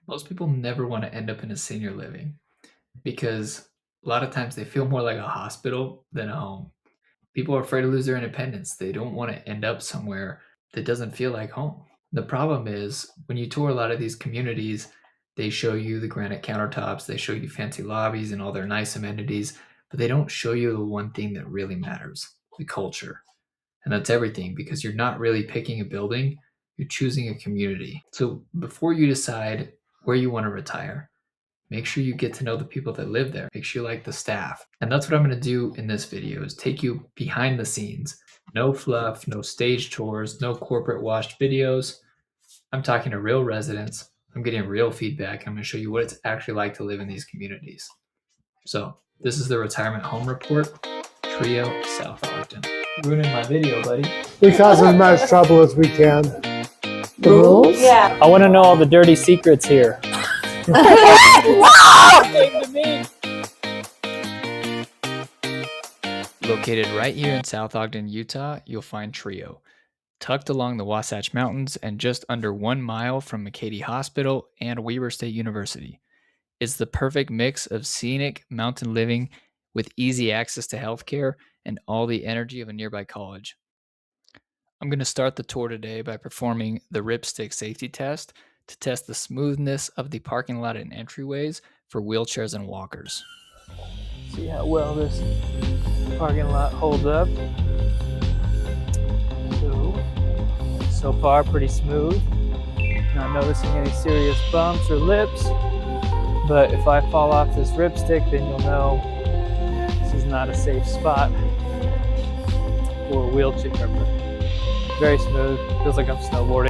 Most people never want to end up in a senior living because a lot of times they feel more like a hospital than a home. People are afraid to lose their independence. They don't want to end up somewhere that doesn't feel like home. The problem is when you tour a lot of these communities, they show you the granite countertops, they show you fancy lobbies and all their nice amenities, but they don't show you the one thing that really matters, the culture. And that's everything, because you're not really picking a building, you're choosing a community. So before you decide where you want to retire, make sure you get to know the people that live there. Make sure you like the staff. And that's what I'm going to do in this video, is take you behind the scenes. No fluff, no stage tours, no corporate washed videos. I'm talking to real residents. I'm getting real feedback. I'm going to show you what it's actually like to live in these communities. So this is the retirement home report, Treeo South Ogden. Ruining my video, buddy. We cause as much trouble as we can. The rules? Yeah. I want to know all the dirty secrets here. Came to me. Located right here in South Ogden, Utah, you'll find Treeo. Tucked along the Wasatch Mountains and just under 1 mile from McCady Hospital and Weber State University. It's the perfect mix of scenic mountain living with easy access to healthcare and all the energy of a nearby college. I'm going to start the tour today by performing the ripstick safety test to test the smoothness of the parking lot and entryways for wheelchairs and walkers. See how well this parking lot holds up. So far, pretty smooth. Not noticing any serious bumps or lips. But if I fall off this ripstick, then you'll know this is not a safe spot for a wheelchair. But very smooth. Feels like I'm snowboarding.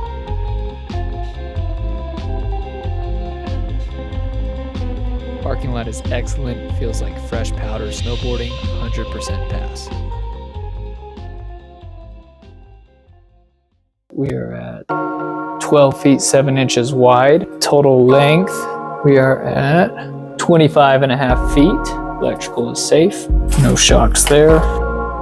Parking lot is excellent. Feels like fresh powder snowboarding. 100% pass. We are at 12 feet 7 inches wide. Total length, we are at 25.5 feet. Electrical is safe. No shocks there.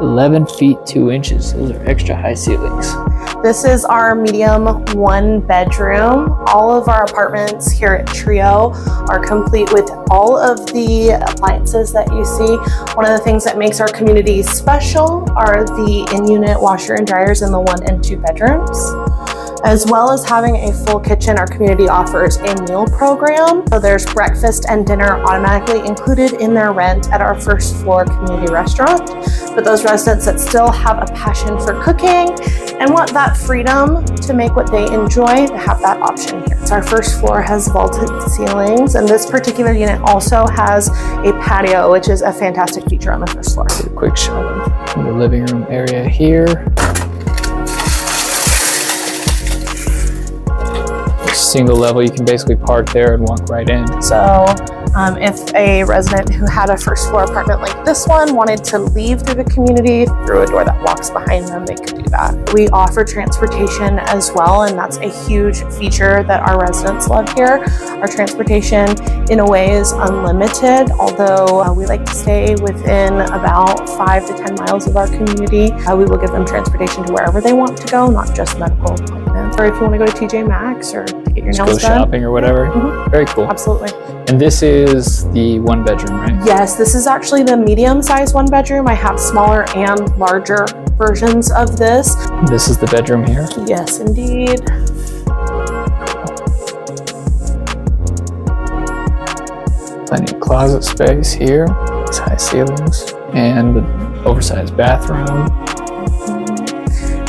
11 feet 2 inches. Those are extra high ceilings. This is our medium 1-bedroom. All of our apartments here at Treeo are complete with all of the appliances that you see. One of the things that makes our community special are the in-unit washer and dryers in the 1 and 2 bedrooms. As well as having a full kitchen, our community offers a meal program. So there's breakfast and dinner automatically included in their rent at our first floor community restaurant. For those residents that still have a passion for cooking and want that freedom to make what they enjoy, they have that option here. So our first floor has vaulted ceilings, and this particular unit also has a patio, which is a fantastic feature on the first floor. A quick shot of the living room area here. Single level, you can basically park there and walk right in. So if a resident who had a first floor apartment like this one wanted to leave through the community through a door that walks behind them, they could do that. We offer transportation as well, and that's a huge feature that our residents love here. Our transportation in a way is unlimited, although we like to stay within about 5 to 10 miles of our community. We will give them transportation to wherever they want to go, not just medical appointments. Or if you want to go to TJ Maxx or to get your nails done. Shopping or whatever. Mm-hmm. Very cool. Absolutely. And this is the 1-bedroom, right? Yes, this is actually the medium-sized 1-bedroom. I have smaller and larger versions of this. This is the bedroom here? Yes, indeed. Plenty of closet space here. These high ceilings. And the oversized bathroom.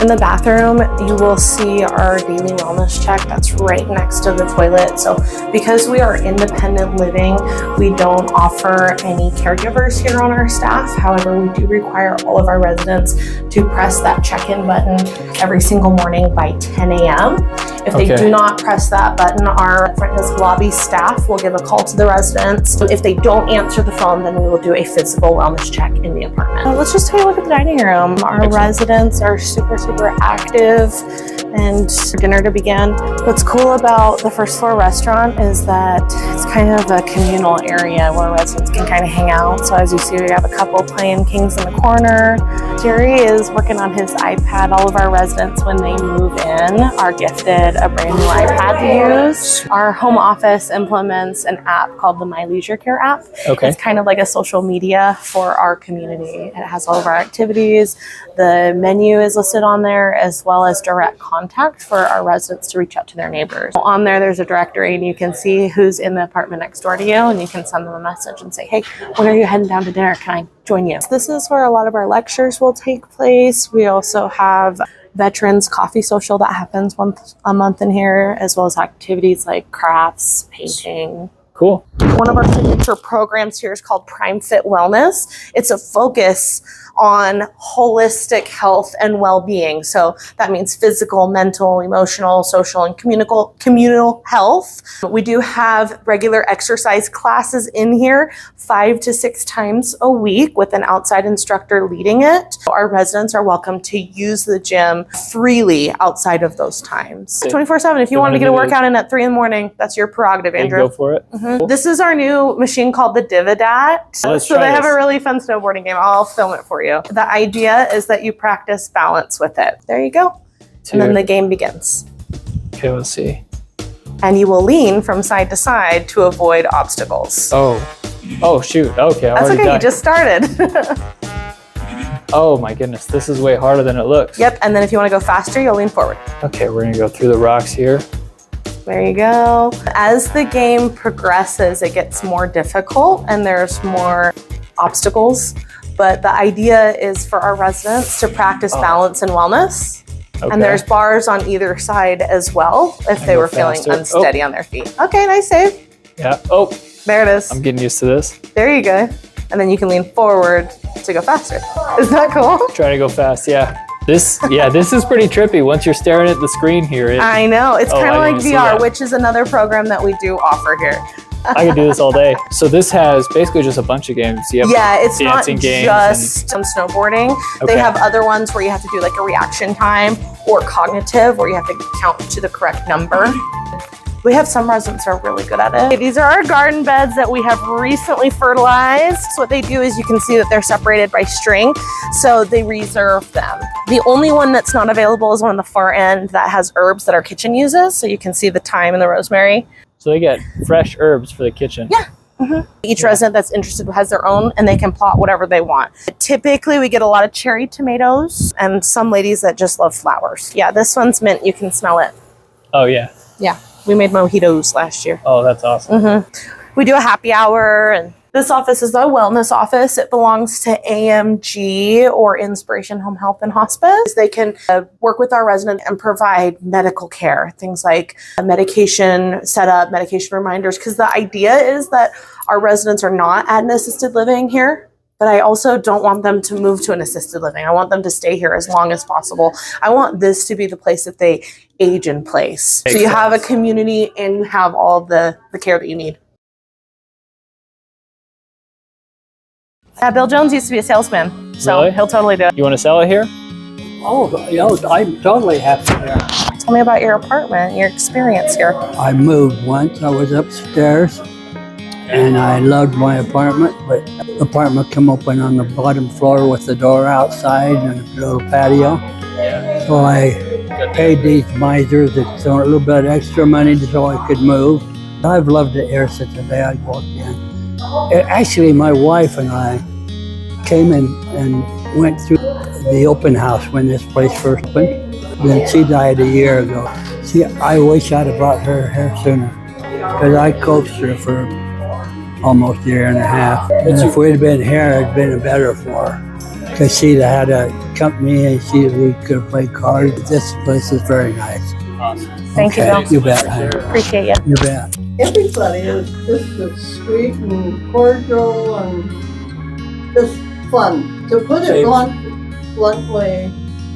In the bathroom, you will see our daily wellness check that's right next to the toilet. So because we are independent living, we don't offer any caregivers here on our staff. However, we do require all of our residents to press that check-in button every single morning by 10 a.m. If they do not press that button, our front desk lobby staff will give a call to the residents. If they don't answer the phone, then we will do a physical wellness check in the apartment. Let's just take a look at the dining room. Our residents are super super active, and dinner to begin. What's cool about the first floor restaurant is that it's kind of a communal area where residents can kind of hang out. So as you see, we have a couple playing Kings in the corner. Jerry is working on his iPad. All of our residents, when they move in, are gifted a brand new iPad to use. Our home office implements an app called the My Leisure Care app. Okay. It's kind of like a social media for our community. It has all of our activities. The menu is listed on there, as well as direct contact for our residents to reach out to their neighbors. On there, there's a directory, and you can see who's in the apartment next door to you, and you can send them a message and say, hey, when are you heading down to dinner? Can I join you? So this is where a lot of our lectures will take place. We also have Veterans Coffee Social that happens once a month in here, as well as activities like crafts, painting. Cool. One of our signature programs here is called Prime Fit Wellness. It's a focus on holistic health and well-being. So that means physical, mental, emotional, social, and communal health. We do have regular exercise classes in here 5 to 6 times a week with an outside instructor leading it. Our residents are welcome to use the gym freely outside of those times. 24/7. If you want to get a workout in at 3 in the morning, that's your prerogative, Andrew. Go for it. Cool. This is our new machine called the Dividat. So they have a really fun snowboarding game. I'll film it for you. The idea is that you practice balance with it. There you go. And then the game begins. Okay, let's see. And you will lean from side to side to avoid obstacles. Oh shoot. Okay, That's okay, you just started. Oh my goodness, this is way harder than it looks. Yep, and then if you want to go faster, you'll lean forward. Okay, we're gonna go through the rocks here. There you go. As the game progresses, it gets more difficult and there's more obstacles. But the idea is for our residents to practice balance and wellness. Okay. And there's bars on either side as well if they were feeling unsteady on their feet. Okay, nice save. Yeah. Oh. There it is. I'm getting used to this. There you go. And then you can lean forward to go faster. Isn't that cool? Trying to go fast, yeah. This is pretty trippy. Once you're staring at the screen here. I know. It's kind of like VR, which is another program that we do offer here. I could do this all day. So this has basically just a bunch of games. It's not just snowboarding. Okay. They have other ones where you have to do like a reaction time, or cognitive where you have to count to the correct number. We have some residents who are really good at it. These are our garden beds that we have recently fertilized. So what they do is you can see that they're separated by string, so they reserve them. The only one that's not available is one on the far end that has herbs that our kitchen uses. So you can see the thyme and the rosemary. So they get fresh herbs for the kitchen. Yeah. Mm-hmm. Each resident that's interested has their own, and they can plot whatever they want. Typically, we get a lot of cherry tomatoes and some ladies that just love flowers. Yeah, this one's mint. You can smell it. Oh, yeah. Yeah, we made mojitos last year. Oh, that's awesome. Mm-hmm. We do a happy hour, and this office is the wellness office. It belongs to AMG, or Inspiration Home Health and Hospice. They can work with our resident and provide medical care, things like medication setup, medication reminders, because the idea is that our residents are not at an assisted living here, but I also don't want them to move to an assisted living. I want them to stay here as long as possible. I want this to be the place that they age in place. So you have a community and you have all the care that you need. Bill Jones used to be a salesman, so really? He'll totally do it. You want to sell it here? Oh, I'm totally happy there. Tell me about your apartment, your experience here. I moved once. I was upstairs, and I loved my apartment, but the apartment come open on the bottom floor with the door outside and a little patio. So I paid these misers a little bit extra money so I could move. I've loved it here since the day I walked in. Actually, my wife and I came in and went through the open house when this place first opened. Then she died a year ago. See, I wish I'd have brought her here sooner, because I coached her for almost a year and a half. And if we'd been here, it'd been better for her, because she'd had a company and we could have played cards. This place is very nice. Awesome. Thank you, Bill. You bet, honey. Appreciate you. You bet. Everybody is just sweet and cordial and just fun. To put it bluntly,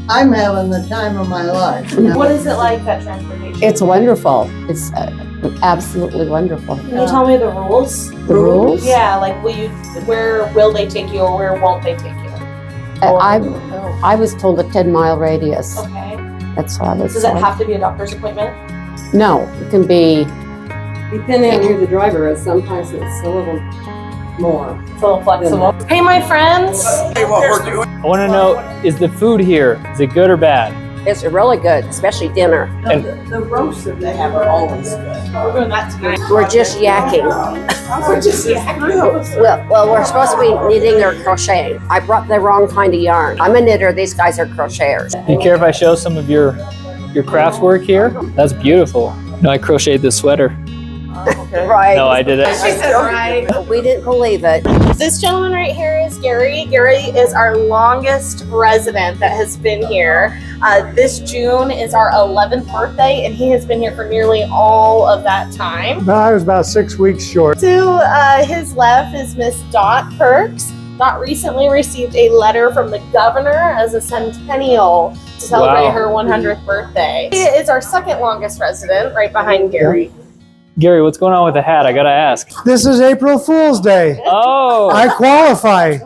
I'm having the time of my life. What is it like, that transportation? It's wonderful. It's absolutely wonderful. Can you tell me the rules? The rules? Yeah, like where will they take you or where won't they take you? I was told a 10-mile radius. Okay. That's how I was Does it told. have to be a doctor's appointment? No, it can be. Depending on who the driver is, sometimes it's a little more. It's a little flexible. Hey, my friends. I want to know, is the food here, is it good or bad? It's really good, especially dinner. And The roasts that they have are always good. We're doing that tonight. We're just yakking. We're just Well, we're supposed to be knitting or crocheting. I brought the wrong kind of yarn. I'm a knitter. These guys are crocheters. do you care if I show some of your craft work here? That's beautiful. No, I crocheted this sweater. Right. No, I did it. She said right. We didn't believe it. This gentleman right here is Gary. Gary is our longest resident that has been here. This June is our 11th birthday, and he has been here for nearly all of that time. I was about 6 weeks short. To his left is Miss Dot Perks. Dot recently received a letter from the governor as a centennial to celebrate Wow. her 100th birthday. He is our second longest resident, right behind Gary. Gary, what's going on with the hat? I gotta ask. This is April Fool's Day. Oh, I qualify.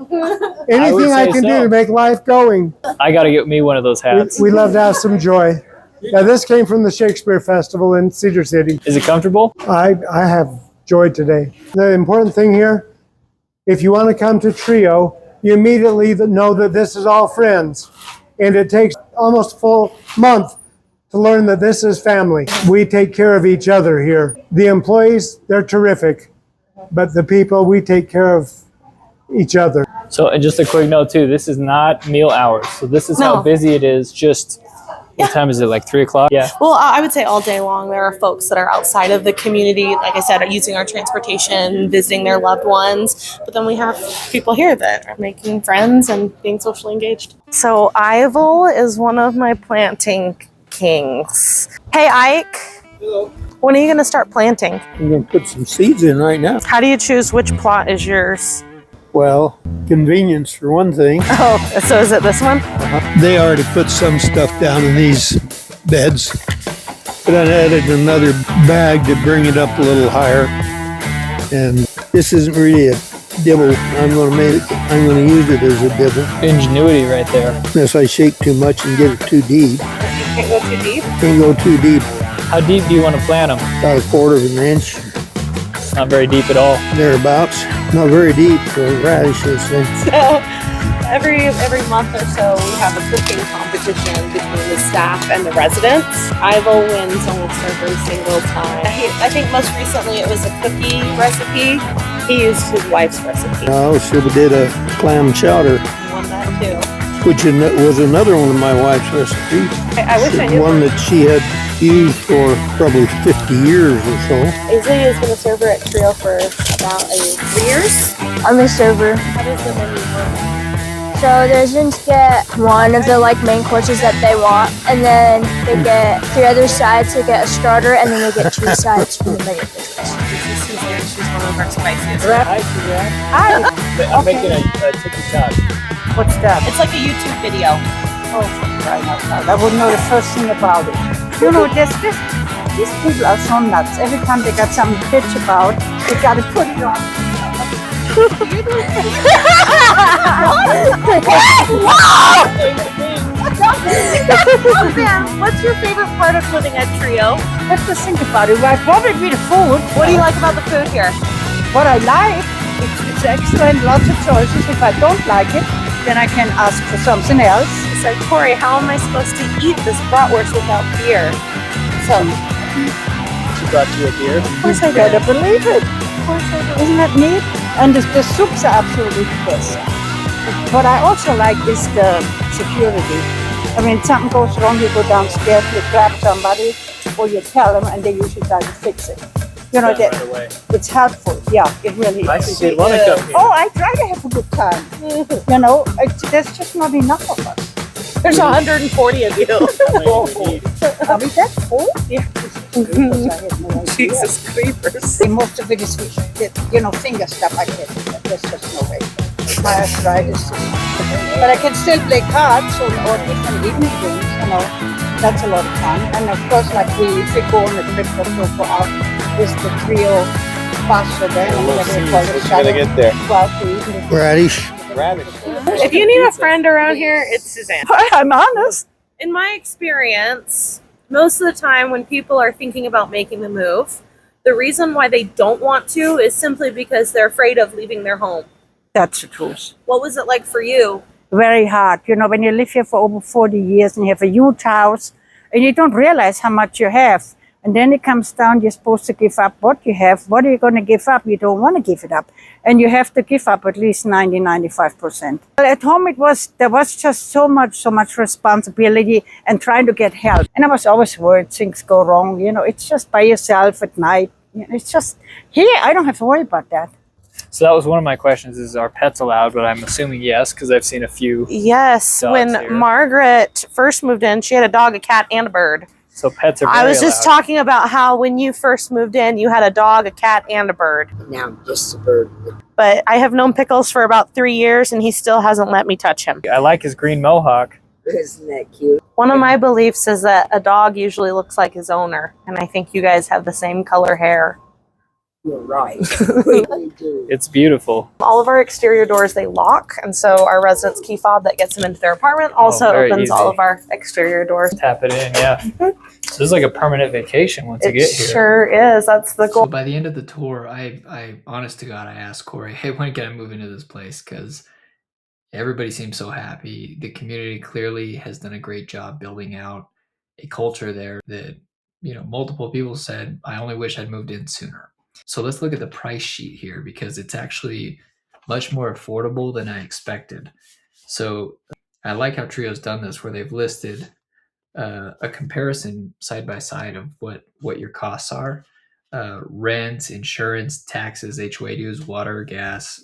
Anything I say can do so. to make life going. I gotta get me one of those hats. We love to have some joy. Now, this came from the Shakespeare Festival in Cedar City. Is it comfortable? I have joy today. The important thing here, if you want to come to Treeo, you immediately know that this is all friends. And it takes almost a full month to learn that this is family. We take care of each other here. The employees, they're terrific. But the people, we take care of each other. So, and just a quick note too, this is not meal hours. So this is how No. busy it is. Just, what time is it, like 3 o'clock? Yeah. Well, I would say all day long. There are folks that are outside of the community, like I said, are using our transportation, visiting their loved ones. But then we have people here that are making friends and being socially engaged. So Ivel is one of my planting kings. Hey, Ike. Hello. When are you going to start planting? I'm going to put some seeds in right now. How do you choose which plot is yours? Well, convenience for one thing. Oh, so is it this one? They already put some stuff down in these beds, but I added another bag to bring it up a little higher. And this isn't really a dibble. I'm going to use it as a dibble. Ingenuity right there. Unless I shake too much and get it too deep. You can't go too deep. Can't go too deep. How deep do you want to plant them? About 1/4 of an inch, It's not very deep at all. thereabouts. Not very deep for radishes. So every month or so, we have a cooking competition between the staff and the residents. Ivo wins almost every single time. I think most recently it was a cookie recipe. He used his wife's recipe. I also did a clam chowder, He won that too. which was another one of my wife's recipes. I wish I knew. One that she had used for probably 50 years or so. Izzy is going to serve her at Treeo for about 3 years. I'm a server. How does the menu work? So the residents get one of the main courses that they want, and then they get 3 other sides. They get a starter, and then they get 2 sides from the menu business. She's one of our spiciest. Hi, Suzanne. Hi. I'm making a TikTok. What's that? It's like a YouTube video. Oh, right outside. I wouldn't know the first thing about it. You know, these people are so nuts. Every time they got something to bitch about, they got to put it on. Oh man, what's your favorite part of living at Treeo? Let's just think about it. Well, probably the food. What do you like about the food here? What I like, it's excellent, lots of choices. If I don't like it, then I can ask for something else. So Corey, how am I supposed to eat this bratwurst without beer? So, She brought you a beer. Of course, I gotta believe it. Isn't that neat? And the soups are absolutely the best. What I also like is the security. I mean, something goes wrong, you go downstairs, you grab somebody, or you tell them, and they usually try to fix it. You know, Right away. it's helpful. Yeah, it really is. I think they'd want to come here. Oh, I try to have a good time. You know, there's just not enough of us. there's 140 of you. Are we that full? Yeah. Jesus creepers. Most of it is, finger stuff. I can't do that. There's just no way. My arthritis. But I can still play cards or different evening games, That's a lot of fun. And of course, if we go on a trip or so go out with the Treeo bus or then whatever you call it. Get there. Go out to eat. Radish, rabbit. If you need a friend around here, it's Suzanne. I'm honest. In my experience, most of the time when people are thinking about making the move, the reason why they don't want to is simply because they're afraid of leaving their home. That's the truth. What was it like for you? Very hard. You know, when you live here for over 40 years and you have a huge house and you don't realize how much you have. And then it comes down, you're supposed to give up what you have. What are you going to give up? You don't want to give it up. And you have to give up at least 95%. At home, there was just so much responsibility and trying to get help. And I was always worried things go wrong. You know, it's just by yourself at night. You know, it's just, here, I don't have to worry about that. So that was one of my questions, is are pets allowed? But I'm assuming yes, because I've seen a few. Yes, when here. Margaret first moved in, she had a dog, a cat, and a bird. So pets are very I was just allowed. talking about how when you first moved in, you had a dog, a cat, and a bird. Now just a bird. But I have known Pickles for about 3 years, and he still hasn't let me touch him. I like his green mohawk. Isn't that cute? One of my beliefs is that a dog usually looks like his owner, and I think you guys have the same color hair. You're right. We do. It's beautiful. All of our exterior doors, they lock, and so our residents' key fob that gets them into their apartment also very opens easy. all of our exterior doors. Tap it in, yeah. So this is like a permanent vacation once you It get here. sure is. That's the goal. So by the end of the tour, I honest to God, I asked Corey, hey, when can I move into this place? Because everybody seems so happy. The community clearly has done a great job building out a culture there that, you know, multiple people said, I only wish I'd moved in sooner. So let's look at the price sheet here, because it's actually much more affordable than I expected. So I like how Treeo's done this, where they've listed a comparison side by side of what your costs are. Rent, insurance, taxes, HOA dues, water, gas,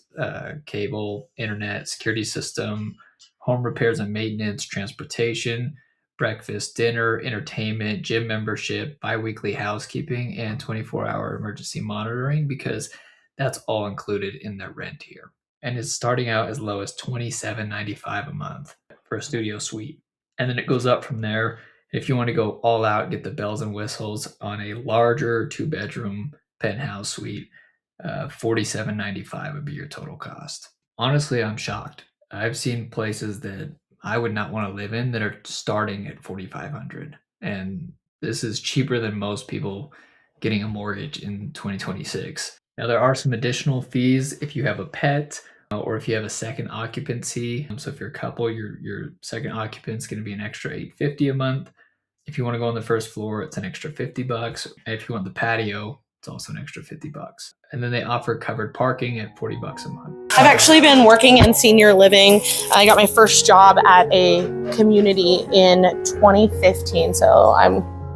cable, internet, security system, home repairs and maintenance, transportation, breakfast, dinner, entertainment, gym membership, bi-weekly housekeeping, and 24-hour emergency monitoring, because that's all included in the rent here. And it's starting out as low as $27.95 a month for a studio suite. And then it goes up from there. If you want to go all out, get the bells and whistles on a larger 2-bedroom penthouse suite, $47.95 would be your total cost. Honestly, I'm shocked. I've seen places that I would not want to live in that are starting at $4,500, and this is cheaper than most people getting a mortgage in 2026. Now, there are some additional fees if you have a pet or if you have a second occupancy. So if you're a couple, your second occupant's going to be an extra $850 a month. If you want to go on the first floor, it's an extra $50. And if you want the patio, it's also an extra $50. And then they offer covered parking at $40 a month. I've actually been working in senior living. I got my first job at a community in 2015. So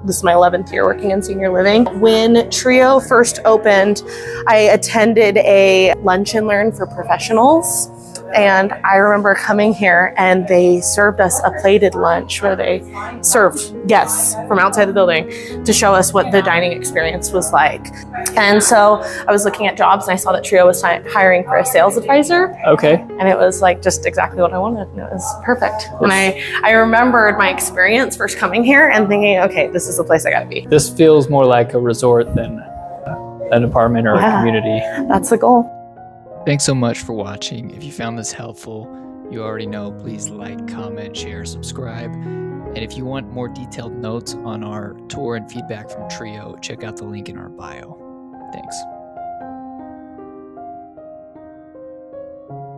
this is my 11th year working in senior living. When Treeo first opened, I attended a lunch and learn for professionals. And I remember coming here and they served us a plated lunch where they served guests from outside the building to show us what the dining experience was like. And so I was looking at jobs and I saw that Treeo was hiring for a sales advisor. Okay. And it was like just exactly what I wanted. And it was perfect. And I remembered my experience first coming here and thinking, okay, this is the place I gotta be. This feels more like a resort than an apartment or a community. That's the goal. Thanks so much for watching. If you found this helpful, you already know, please like, comment, share, subscribe. And if you want more detailed notes on our tour and feedback from Treeo, check out the link in our bio. Thanks.